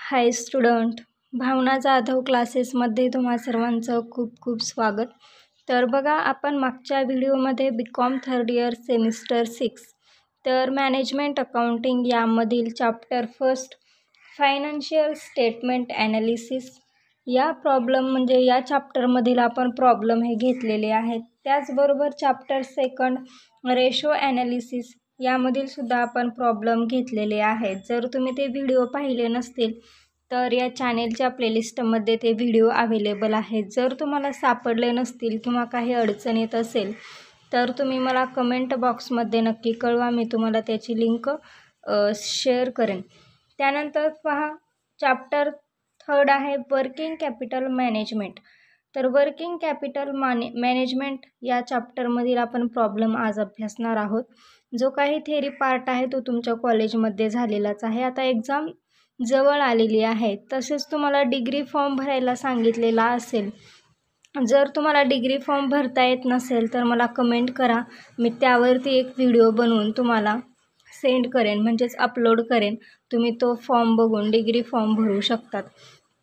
हाय student, भावना जाधव क्लासेसमध्ये तुम्हा सर्वांचं खूप खूप स्वागत. तर बघा, आपण मागच्या व्हिडिओमध्ये BCom थर्ड इयर सेमिस्टर 6 तर मॅनेजमेंट अकाउंटिंग यामधील chapter first financial statement analysis या या चॅप्टरमधील आपण प्रॉब्लेम हे घेतलेले आहेत. त्याचबरोबर चॅप्टर सेकंड रेशो ॲनालिसिस यामधील सुद्धा आपण प्रॉब्लेम घेतलेले आहेत. जर तुम्ही ते व्हिडिओ पाहिले नसतील तर या चॅनेलच्या प्लेलिस्टमध्ये ते व्हिडिओ अवेलेबल आहेत. जर तुम्हाला सापडले नसतील किंवा काही अडचण येत असेल तर तुम्ही मला कमेंट बॉक्समध्ये नक्की कळवा, मी तुम्हाला त्याची लिंक शेअर करेन. त्यानंतर पहा, चॅप्टर थर्ड आहे वर्किंग कॅपिटल मॅनेजमेंट. तर वर्किंग कॅपिटल मॅनेजमेंट या चॅप्टरमधील आपण प्रॉब्लेम आज अभ्यासणार आहोत. जो काही थेरी पार्ट आहे तो तुमच्या कॉलेजमध्ये झालेलाच आहे. आता एक्झाम जवळ आलेली आहे. तसेच तुम्हाला डिग्री फॉर्म भरायला सांगितलेला असेल. जर तुम्हाला डिग्री फॉर्म भरता येत नसेल तर मला कमेंट करा, मी त्यावरती एक व्हिडिओ बनवून तुम्हाला सेंड करेन, म्हणजेच अपलोड करेन. तुम्ही तो फॉर्म बघून डिग्री फॉर्म भरू शकतात.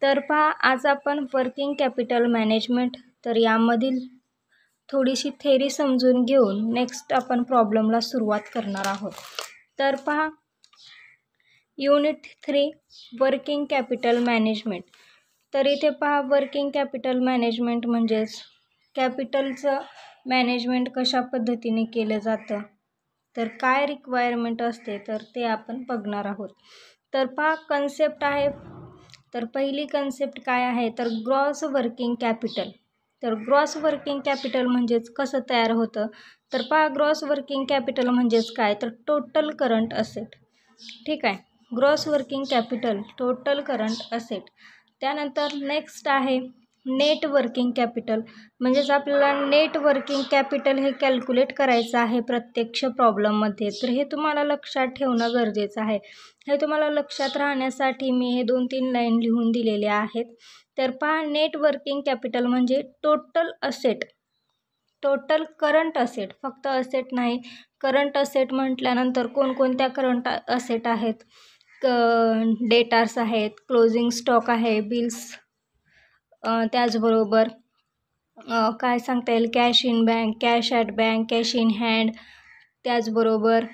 तर पहा, आज आपण वर्किंग कॅपिटल मॅनेजमेंट तर यामधील थोडीशी थेरी समजून घेऊन नेक्स्ट आपण प्रॉब्लेमला सुरुवात करणार आहोत. तर पहा, युनिट 3 वर्किंग कॅपिटल मॅनेजमेंट. तर इथे पहा, वर्किंग कॅपिटल मॅनेजमेंट म्हणजेच कॅपिटलचं मॅनेजमेंट कशा पद्धतीने केलं जातं, तर काय रिक्वायरमेंट असते तर ते आपण बघणार आहोत. तर पहा, कन्सेप्ट आहे. तर पहिली कन्सेप्ट काय आहे तर ग्रॉस वर्किंग कॅपिटल. तर ग्रॉस वर्किंग कॅपिटल म्हणजेच कसं तयार होतं तर पहा, ग्रॉस वर्किंग कॅपिटल म्हणजेच काय तर टोटल करंट असेट. ठीक आहे, gross working capital total current asset. त्यानंतर नेक्स्ट आहे नेट वर्किंग कॅपिटल. म्हणजेच आपल्याला नेट वर्किंग कॅपिटल हे कॅल्क्युलेट करायचं आहे प्रत्यक्ष प्रॉब्लेममध्ये. तर हे तुम्हाला लक्षात ठेवणं गरजेचं आहे. हे तुम्हाला लक्षात राहण्यासाठी मी हे 2-3 लाईन लिहून दिलेले आहेत. तर पहा, नेट वर्किंग कॅपिटल म्हणजे total asset, total current asset, फक्त असेट नाही, करंट असेट म्हटल्यानंतर कोणकोणत्या करंट असेट आहेत, डेटार्स आहेत, क्लोजिंग स्टॉक आहे, बिल्स, त्याचबरोबर काय सांगता येईल, cash in bank, cash at bank, cash in hand. त्याचबरोबर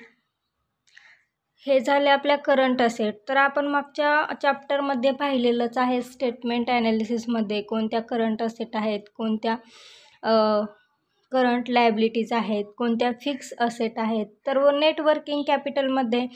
हे झाले आपल्या करंट असेट. तर आपण मागच्या चॅप्टरमध्ये पाहिलेलंच आहे स्टेटमेंट ॲनालिसिसमध्ये कोणत्या करंट असेट आहेत, कोणत्या करंट लायबिलिटीज आहेत, कोणत्या फिक्स असेट आहेत. तर नेट वर्किंग कॅपिटलमध्ये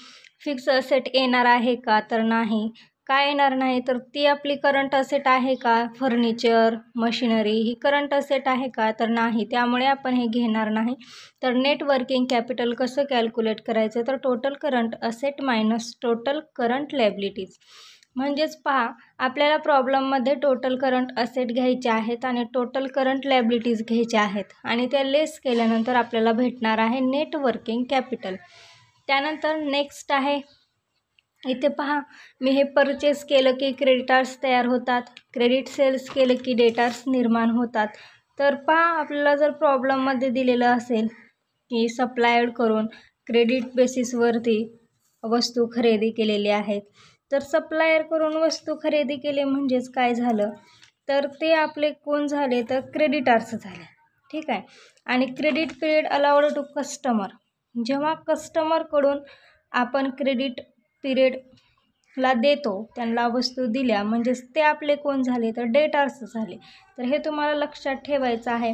फिक्स असेट येणार आहे का तर नाही. काय येणार नाही तर ती आपली करंट असेट आहे का, फर्निचर, मशिनरी ही करंट असेट आहे का तर नाही, त्यामुळे आपण हे घेणार नाही. तर नेट वर्किंग कॅपिटल कसं कॅल्क्युलेट करायचं तर total current asset minus total current liabilities. म्हणजेच पहा, आपल्याला प्रॉब्लेममध्ये टोटल करंट असेट घ्यायचे आहेत आणि टोटल करंट लायबिलिटीज घ्यायच्या आहेत आणि त्या लेस केल्यानंतर आपल्याला भेटणार आहे नेट वर्किंग कॅपिटल. त्यानंतर नेक्स्ट आहे, इथे पहा, मी हे परचेस केलं की क्रेडिटार्स तयार होतात, क्रेडिट सेल्स केलं की डेटार्स निर्माण होतात. तर पहा, आपल्याला जर प्रॉब्लेममध्ये दिलेलं असेल की सप्लायड करून क्रेडिट बेसिसवरती वस्तू खरेदी केलेली आहेत, तर सप्लायर करून वस्तू खरेदी केली म्हणजेच काय झालं तर ते आपले कोण झाले तर क्रेडिटार्स झाले. ठीक आहे, आणि credit period allowed to customer. जेव्हा कस्टमरकडून आपण क्रेडिट पिरियडला देतो, त्यांना वस्तू दिल्या म्हणजेच ते आपले कोण झाले तर डेटार्स झाले. तर हे तुम्हाला लक्षात ठेवायचं आहे.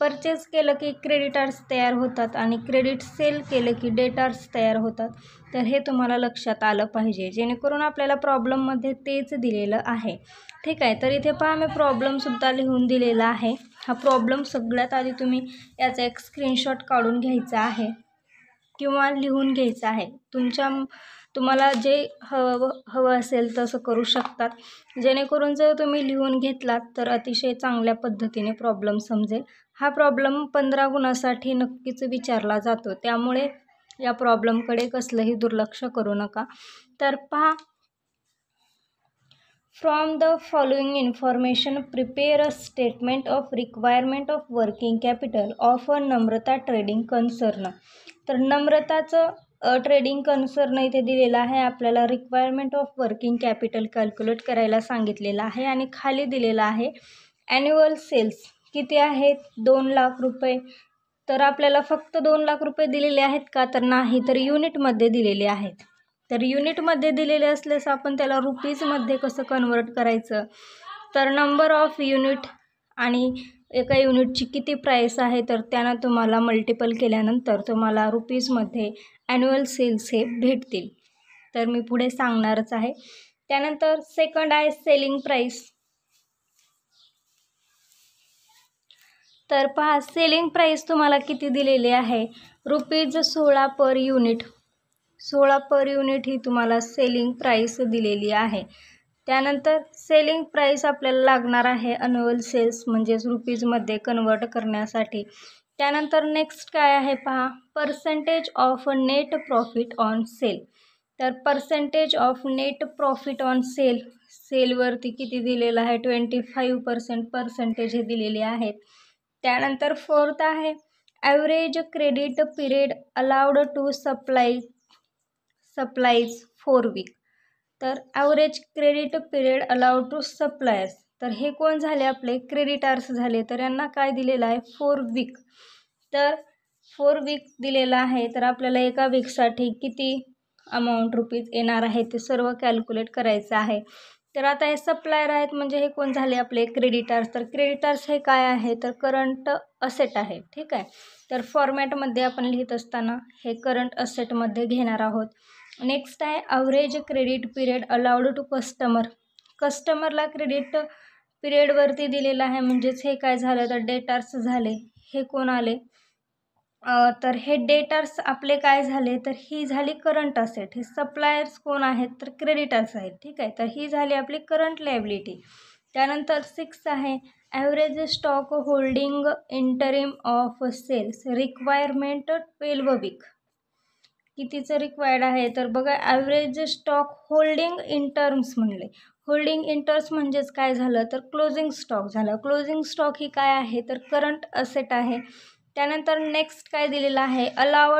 परचेस केलं की क्रेडिटार्स तयार होतात आणि क्रेडिट सेल केलं की डेटार्स तयार होतात. तर हे तुम्हाला लक्षात आलं पाहिजे, जेणेकरून आपल्याला प्रॉब्लेममध्ये तेच दिलेलं आहे. ठीक आहे, तर इथे पहा, मी प्रॉब्लेमसुद्धा लिहून दिलेला आहे. हा प्रॉब्लेम सगळ्यात आधी तुम्ही याचा एक स्क्रीनशॉट काढून घ्यायचा आहे किंवा लिहून घ्यायचं आहे. तुम्हाला जे हवं असेल तसं करू शकतात, जेणेकरून जर तुम्ही लिहून घेतलात तर अतिशय चांगल्या पद्धतीने प्रॉब्लेम समजेल. हा प्रॉब्लेम 15 गुणासाठी नक्कीच विचारला जातो, त्यामुळे या प्रॉब्लेमकडे कसलंही दुर्लक्ष करू नका. तर पहा, from the following information prepare a statement of requirement of working capital of a Namrata trading concern. तर नम्रताचं ट्रेडिंग कन्सर्न इथे दिलेला आहे. आपल्याला requirement of working capital calculate करायला सांगितलेलं आहे आणि खाली दिलेला आहे ॲन्युअल सेल्स किती आहेत 2 लाख रुपये. तर आपल्याला फक्त 2 लाख रुपये दिलेले आहेत का, तर नाही, तर युनिटमध्ये दिलेले आहेत. तर युनिटमध्ये दिलेले असल्यास आपण त्याला रुपीजमध्ये कसं कन्वर्ट करायचं, तर नंबर ऑफ युनिट आणि एका युनिटची किती प्राईस आहे तर त्यानं तुम्हाला मल्टिपल केल्यानंतर तुम्हाला रुपीजमध्ये ॲन्युअल सेल्स हे भेटतील. तर मी पुढे सांगणारच आहे. त्यानंतर सेकंड आहे सेलिंग प्राईस. तर पहा, सेलिंग प्राईस तुम्हाला किती दिलेली आहे, ₹16 पर युनिट. 16 पर युनिट ही तुम्हाला सेलिंग प्राईस दिलेली आहे. त्यानंतर सेलिंग प्राईस आपल्याला लागणार आहे ॲन्युअल सेल्स म्हणजेच रुपीजमध्ये कन्वर्ट करण्यासाठी. त्यानंतर नेक्स्ट काय आहे पहा, percentage of net profit on sale. तर percentage of net profit on sale, सेलवरती किती दिलेलं आहे 25% पर्सेंटेज हे दिलेले आहेत. त्यानंतर फोर्थ आहे average credit period allowed to supplies 4 week. तर average credit period allowed to suppliers, तर हे कोण झाले आपले क्रेडिटार्स झाले. तर यांना काय दिलेलं आहे 4 वीक. तर 4 वीक दिलेला आहे. तर आपल्याला एका वीकसाठी किती अमाऊंट रुपीज येणार आहे ते सर्व कॅल्क्युलेट करायचं आहे. तर आता हे सप्लायर आहेत म्हणजे हे कोण झाले आपले क्रेडिटार्स. तर क्रेडिटार्स हे काय आहे तर करंट असेट आहे. ठीक आहे, तर फॉर्मॅटमध्ये आपण लिहित असताना हे करंट असेटमध्ये घेणार आहोत. नेक्स्ट आहे average credit period allowed to customer. कस्टमरला क्रेडिट पिरियडवरती दिलेलं आहे म्हणजेच हे काय झालं तर डेटार्स झाले. हे कोण आले तर हे डेटार्स आपले काय झाले तर ही झाली करंट असेट. हे सप्लायर्स कोण आहेत तर क्रेडिटर्स आहेत. ठीक आहे, तर ही झाली आपली करंट लायबिलिटी. त्यानंतर 6 आहे average stock holding interim of sales requirement 12 week. कितीचं रिक्वायर्ड आहे तर बघा average stock holding in terms म्हणले. होल्डिंग इन टर्म्स म्हणजेच काय झालं तर क्लोजिंग स्टॉक झालं. क्लोजिंग स्टॉक ही काय आहे तर करंट असेट आहे. त्यानंतर नेक्स्ट काय दिलेलं आहे अलाव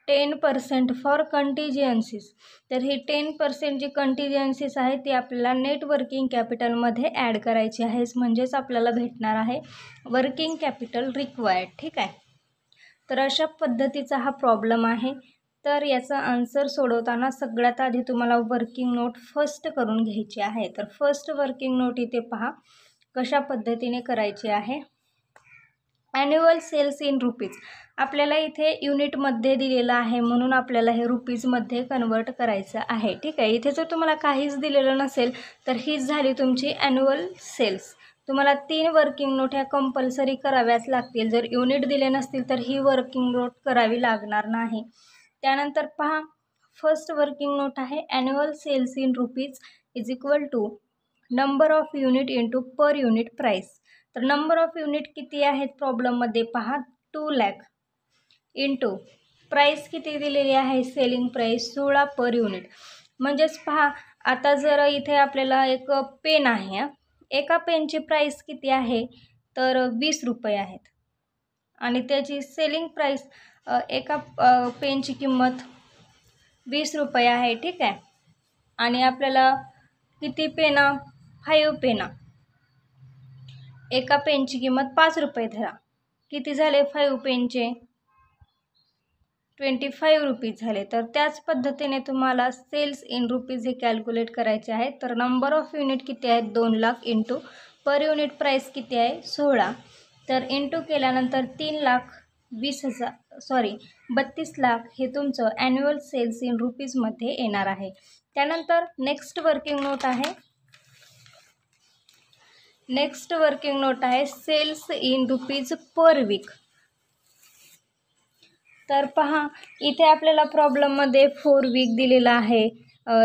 10% फॉर कंटिजेन्सीज. तर ही 10% जी कंटिजेन्सीज आहे ती आपल्याला नेट वर्किंग कॅपिटलमध्ये ॲड करायची आहे म्हणजेच आपल्याला भेटणार आहे वर्किंग कॅपिटल रिक्वायर्ड. ठीक आहे, तर अशा पद्धतीचा हा प्रॉब्लेम आहे. तर याचा आन्सर सोडवताना सगळ्यात आधी तुम्हाला वर्किंग नोट फर्स्ट करून घ्यायची आहे. तर फर्स्ट वर्किंग नोट इथे पहा कशा पद्धतीने करायची आहे. ॲन्युअल सेल्स इन रुपीज आपल्याला इथे युनिटमध्ये दिलेलं आहे म्हणून आपल्याला हे रुपीजमध्ये कन्वर्ट करायचं आहे. ठीक आहे, इथे जर तुम्हाला काहीच दिलेलं नसेल तर हीच झाली तुमची ॲन्युअल सेल्स. तुम्हाला 3 वर्किंग नोट ह्या कंपल्सरी कराव्याच लागतील. जर युनिट दिले नसतील तर ही वर्किंग नोट करावी लागणार नाही. त्यानंतर पहा फर्स्ट वर्किंग नोट आहे annual sales in rupees is equal to number of unit into per unit price. तर नंबर ऑफ युनिट किती आहेत प्रॉब्लेममध्ये पहा 2 लाख इंटू प्राईस किती दिलेली आहे सेलिंग प्राईस 16 पर युनिट. म्हणजेच पहा आता जर इथे आपल्याला एक पेन आहे, एका पेनची प्राईस किती आहे तर 20 रुपये आहेत आणि त्याची सेलिंग प्राईस एका पेनची किंमत 20 रुपये आहे. ठीक आहे, आणि आपल्याला किती पेना 5 पेना, एका पेनची किंमत 5 रुपये धरा. किती झाले 5 पेनचे 25 रुपीज झाले. तर त्याच पद्धतीने तुम्हाला सेल्स इन रुपीज हे कॅल्क्युलेट करायचे आहेत. तर नंबर ऑफ युनिट किती आहेत 2 lakh into per unit price किती आहे 16. तर इंटू केल्यानंतर 32 लाख हे तुमचं ॲन्युअल सेल्स इन रुपीजमध्ये येणार आहे. त्यानंतर नेक्स्ट वर्किंग नोट आहे sales in rupees per week. तर पहा इथे आपल्याला प्रॉब्लेममध्ये 4 वीक दिलेला आहे,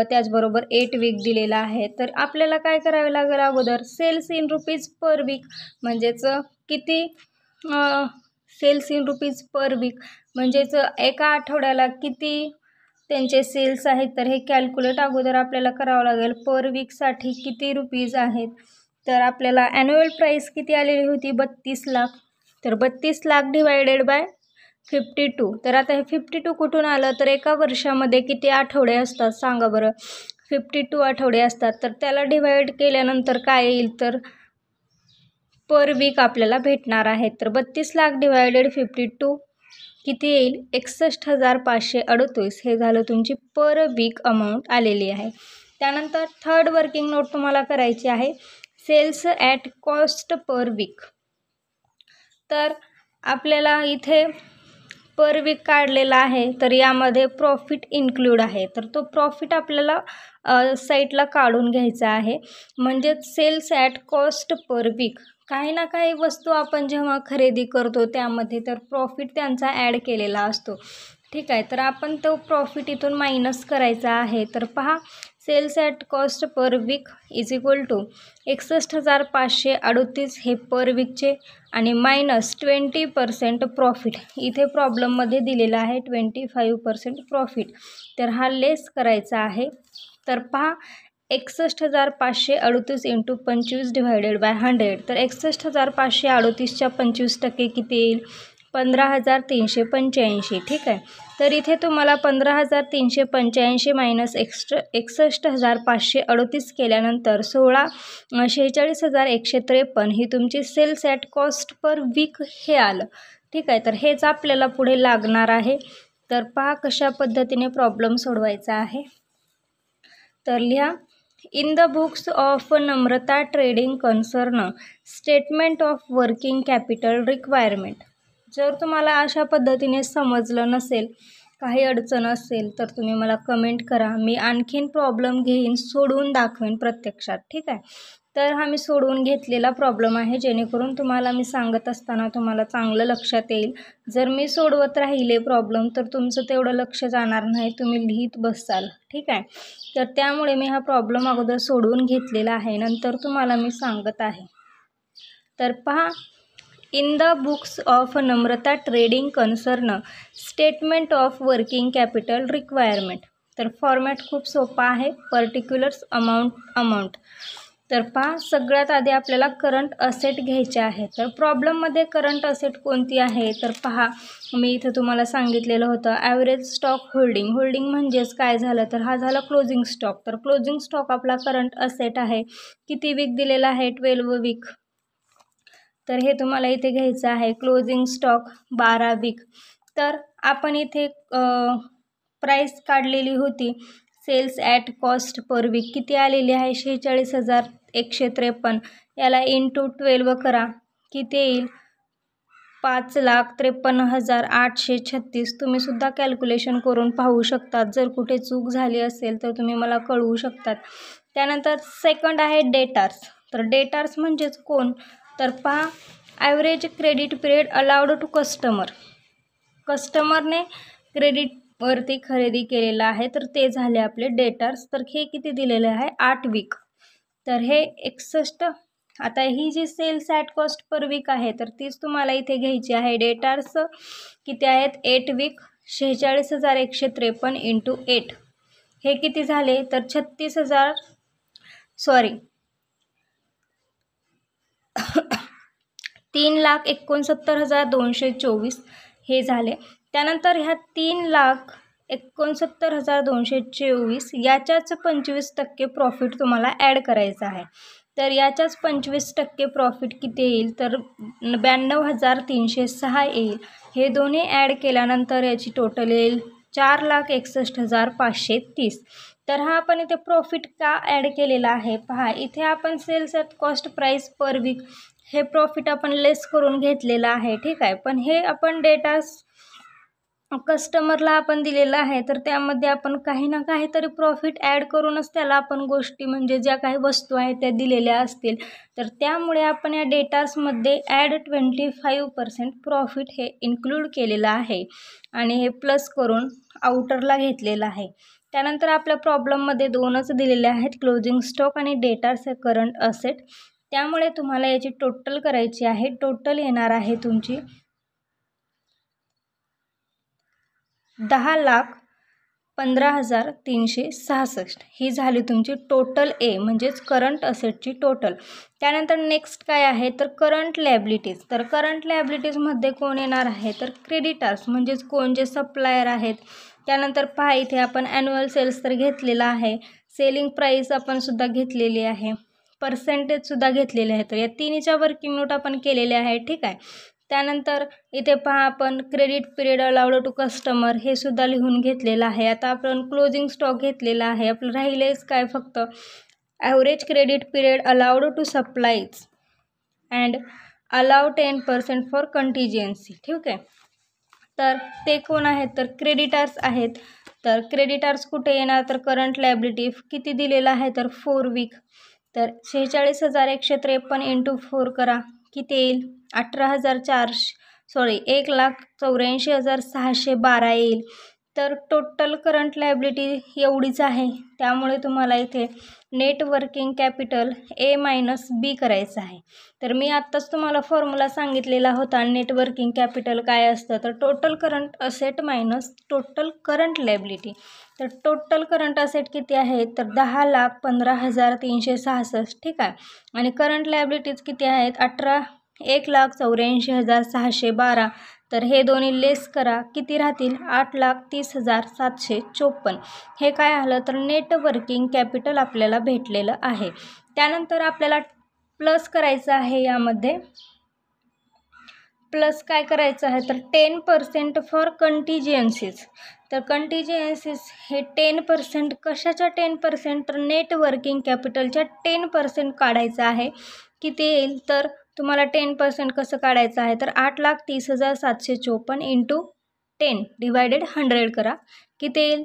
त्याचबरोबर 8 वीक दिलेला आहे. तर आपल्याला काय करावे लागेल अगोदर sales in rupees per week म्हणजेच किती sales in rupees per week म्हणजेच एका आठवड्याला किती त्यांचे सेल्स आहेत. तर हे कॅल्क्युलेट अगोदर आपल्याला करावं लागेल. पर वीकसाठी किती रुपीज आहेत तर आपल्याला ॲन्युअल प्राईस किती आलेली होती 32 लाख. तर 32 लाख डिवायडेड बाय 52. तर आता हे 52 कुठून आलं, तर एका वर्षामध्ये किती आठवडे असतात सांगा बरं. 52 आठवडे असतात, तर त्याला डिवाईड केल्यानंतर काय येईल, तर पर वीक आपल्याला भेटणार आहे. तर 32 लाख डिवायडेड 52 किती येईल, 61,538. हे झालं तुमची पर वीक अमाऊंट आलेली आहे. त्यानंतर थर्ड वर्किंग नोट तुम्हाला करायची आहे, sales at cost per week. तर आपल्याला इथे पर वीक काढलेला आहे, तर यामध्ये प्रॉफिट इन्क्लूड आहे. तर तो प्रॉफिट आपल्याला साईटला काढून घ्यायचा आहे. म्हणजेच sales at cost per week, काही ना काही वस्तू आपण जेव्हा खरेदी करतो त्यामध्ये तर प्रॉफिट त्यांचा ॲड केलेला असतो. ठीक आहे, तर आपण तो प्रॉफिट इथून मायनस करायचा आहे. तर पहा, sales at cost per week is equal to 61,538 हे पर वीकचे आणि मायनस 20% प्रॉफिट. इथे प्रॉब्लेममध्ये दिलेला आहे 25% प्रॉफिट, तर हा लेस करायचा आहे. तर पहा, 61,538 इंटू 25 डिवायडेड बाय 100. तर 61,538च्या 25% किती येईल, 15,385. ठीक आहे, तर इथे तुम्हाला 15,385 मायनस 61,538 केल्यानंतर 46,153 ही तुमची sales at cost per week हे आलं. ठीक आहे, तर हेच आपल्याला पुढे लागणार आहे. तर पहा कशा पद्धतीने प्रॉब्लेम सोडवायचा आहे. तर लिहा, in the books of Namrata trading concern statement of working capital requirement. जर तुम्हाला अशा पद्धतीने समजलं नसेल, काही अडचण असेल, तर तुम्ही मला कमेंट करा. मी आणखीन प्रॉब्लेम घेईन, सोडवून दाखवेन प्रत्यक्षात. ठीक आहे, तर हा मी सोडवून घेतलेला प्रॉब्लेम आहे, जेणेकरून तुम्हाला मी सांगत असताना तुम्हाला चांगलं लक्षात येईल. जर मी सोडवत राहिले प्रॉब्लेम तर तुमचं तेवढं लक्ष जाणार नाही, तुम्ही लिहित बसाल. ठीक आहे, तर त्यामुळे मी हा प्रॉब्लेम अगोदर सोडवून घेतलेला आहे, नंतर तुम्हाला मी सांगत आहे. तर पहा, in the books of Namrata trading concern statement of working capital requirement. तर फॉर्मॅट खूप सोपा आहे, पर्टिक्युलर्स अमाऊंट. तर पहा, सगळ्यात आधी आपल्याला करंट असेट घ्यायचे आहे. तर प्रॉब्लेममध्ये करंट असेट कोणती आहे, तर पहा, मी इथं तुम्हाला सांगितलेलं होतं ॲव्हरेज स्टॉक होल्डिंग. होल्डिंग म्हणजेच काय झालं, तर हा झाला क्लोजिंग स्टॉक. तर क्लोजिंग स्टॉक आपला करंट असेट आहे. किती वीक दिलेला आहे, 12 वीक. तर हे तुम्हाला इथे घ्यायचं आहे, क्लोजिंग स्टॉक 12 वीक. तर आपण इथे प्राईस काढलेली होती sales at cost per week, किती आलेली आहे, 46,153. याला इंटू 12 करा, किती येईल, 5,53,836. तुम्ही सुद्धा कॅल्क्युलेशन करून पाहू शकतात. जर कुठे चूक झाली असेल तर तुम्ही मला कळवू शकतात. त्यानंतर सेकंड आहे डेटार्स. तर डेटार्स म्हणजेच कोण, तर पहा, average credit period allowed to customer. कस्टमरने क्रेडिटवरती खरेदी केलेला आहे, तर ते झाले आपले डेटार्स. तर हे किती दिलेले आहे, 8 वीक. तर हे 61. आता ही जी sales at cost per week आहे, तर तीच तुम्हाला इथे घ्यायची आहे. डेटार्स किती आहेत, 8 वीक. 46,153 इंटू 8 हे किती झाले, तर 3,69,224 हे झाले. त्यानंतर ह्या 3,69,224 याच्याच 25% प्रॉफिट तुम्हाला ॲड करायचं आहे. तर याच्याच 25% प्रॉफिट किती येईल, तर 92,306 येईल. हे दोन्ही ॲड केल्यानंतर याची टोटल येईल 4,61,530. तर हा आपण इथे प्रॉफिट का ॲड केलेला आहे, पहा, इथे आपण sales at cost price per week हे प्रॉफिट आपण लेस करून घेतलेलं आहे. ठीक आहे, पण हे आपण डेटास कस्टमरला आपण दिलेलं आहे, तर त्यामध्ये आपण काही ना काहीतरी प्रॉफिट ॲड करूनच त्याला आपण गोष्टी, म्हणजे ज्या काही वस्तू आहेत त्या दिलेल्या असतील. तर त्यामुळे आपण या डेटासमध्ये ॲड 25% प्रॉफिट हे इन्क्लूड केलेलं आहे आणि हे प्लस करून आउटरला घेतलेलं आहे. त्यानंतर आपल्या प्रॉब्लेममध्ये 2च दिलेले आहेत, क्लोजिंग स्टॉक आणि डेटार्स करंट असेट. त्यामुळे तुम्हाला याची टोटल करायची आहे. टोटल येणार आहे तुमची 10,05,000 15,366 ही झाली तुमची टोटल ए म्हणजेच करंट असेटची टोटल. त्यानंतर नेक्स्ट काय आहे तर करंट लायबिलिटीज. तर करंट लायबिलिटीजमध्ये कोण येणार आहे तर क्रेडिटर्स म्हणजेच कोण जे सप्लायर आहेत. त्यानंतर पहा इथे आपण ॲन्युअल सेल्स तर घेतलेला आहे, सेलिंग प्राईस आपण सुद्धा घेतलेली आहे, पर्सेंटेजसुद्धा घेतलेले आहे. तर या तिन्हीच्या वर्किंग नोट आपण केलेल्या आहे. ठीक आहे. त्यानंतर इथे पहा आपण credit period allowed to customer हे सुद्धा लिहून घेतलेलं आहे. आता आपण क्लोजिंग स्टॉक घेतलेला आहे. आपलं राहिलेच काय फक्त average credit period allowed to supplies and allow 10% for contingency. ठीक आहे. तर ते कोण आहेत तर क्रेडिटर्स आहेत. तर क्रेडिटर्स कुठे येणार तर करंट लायबिलिटी किती दिलेला आहे तर 4 वीक. तर 46,153 इंटू 4 करा किती येईल 1,84,612 येईल. तर टोटल करंट लायबिलिटी एवढीच आहे. त्यामुळे तुम्हाला इथे net working capital A minus B करायचं आहे. तर मी आत्ताच तुम्हाला फॉर्म्युला सांगितलेला होता नेट वर्किंग कॅपिटल काय असतं तर total current asset minus total current liability. तर टोटल करंट असेट किती आहे तर 10,15,366. ठीक आहे. आणि करंट लायबिलिटीज किती आहेत 1,84,612. तर हे दोन्ही लेस करा किती राहतील 8,30,754. हे काय आलं तर नेट वर्किंग कॅपिटल आपल्याला भेटलेलं आहे. त्यानंतर आपल्याला प्लस करायचं आहे. यामध्ये प्लस काय करायचं आहे तर 10% फॉर कंटिजेन्सीज. तर कंटिजेन्सीज हे 10% कशाच्या 10% तर नेट वर्किंग कॅपिटलच्या 10% काढायचं आहे. किती येईल तर तुम्हाला 10% कसं काढायचं आहे तर 8,30,754 इंटू 10 डिवायडेड 100 करा किती येईल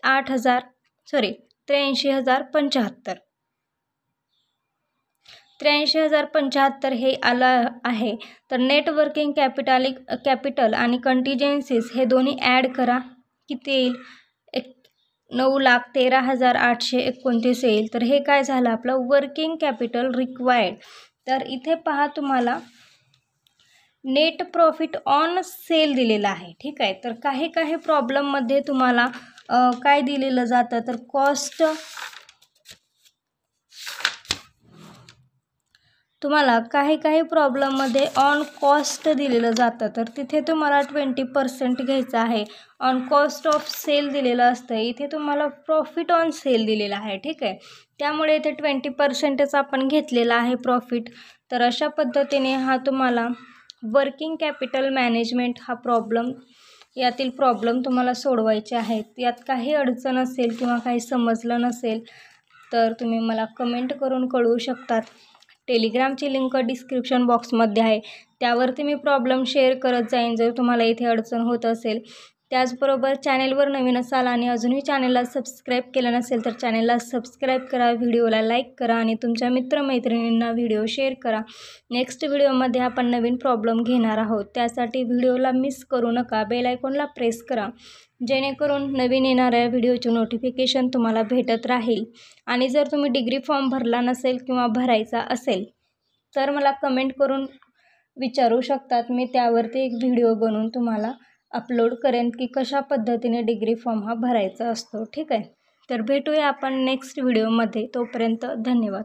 83,075. 83,075 हे आलं आहे. तर नेट वर्किंग कॅपिटल आणि कंटिजेन्सीज हे दोन्ही ॲड करा किती येईल 9,13,829 येईल. तर हे काय झालं आपलं वर्किंग कॅपिटल रिक्वायर्ड. तर इथे पहा तुम्हाला नेट प्रॉफिट ऑन सेल दिलेला आहे. ठीक आहे. तर काही प्रॉब्लेममध्ये तुम्हाला काय दिलेलं जातं तर कॉस्ट तुम्हाला काही प्रॉब्लेममध्ये ऑन कॉस्ट दिलेलं जातं. तर तिथे तुम्हाला 20% घ्यायचं आहे. ऑन कॉस्ट ऑफ सेल दिलेलं असतं. इथे तुम्हाला प्रॉफिट ऑन सेल दिलेला आहे. ठीक आहे. त्यामुळे इथे 20%च आपण घेतलेला आहे प्रॉफिट. तर अशा पद्धतीने हा तुम्हाला वर्किंग कॅपिटल मॅनेजमेंट हा यातील प्रॉब्लेम तुम्हाला सोडवायचे आहेत. यात काही अडचण असेल किंवा काही समजलं नसेल तर तुम्ही मला कमेंट करून कळवू शकतात. टेलिग्रामची लिंक डिस्क्रिप्शन बॉक्समध्ये आहे. त्यावरती मी प्रॉब्लेम शेअर करत जाईन जर तुम्हाला इथे अडचण होत असेल. त्याचबरोबर चॅनेलवर नवीन असाल आणि अजूनही चॅनेलला सबस्क्राईब केलं नसेल तर चॅनेलला सबस्क्राईब करा, व्हिडिओला लाईक करा आणि तुमच्या मित्रमैत्रिणींना व्हिडिओ शेअर करा. नेक्स्ट व्हिडिओमध्ये आपण नवीन प्रॉब्लेम घेणार आहोत. त्यासाठी व्हिडिओला मिस करू नका. बेल आयकॉनला प्रेस करा जेणेकरून नवीन येणाऱ्या व्हिडिओचे नोटिफिकेशन तुम्हाला भेटत राहील. आणि जर तुम्ही डिग्री फॉर्म भरला नसेल किंवा भरायचा असेल तर मला कमेंट करून विचारू शकतात. मी त्यावरती एक व्हिडिओ बनवून तुम्हाला अपलोड करेन की कशा पद्धतीने डिग्री फॉर्म हा भरायचा असतो. ठीक आहे. तर भेटूया आपण नेक्स्ट व्हिडिओमध्ये. तोपर्यंत धन्यवाद.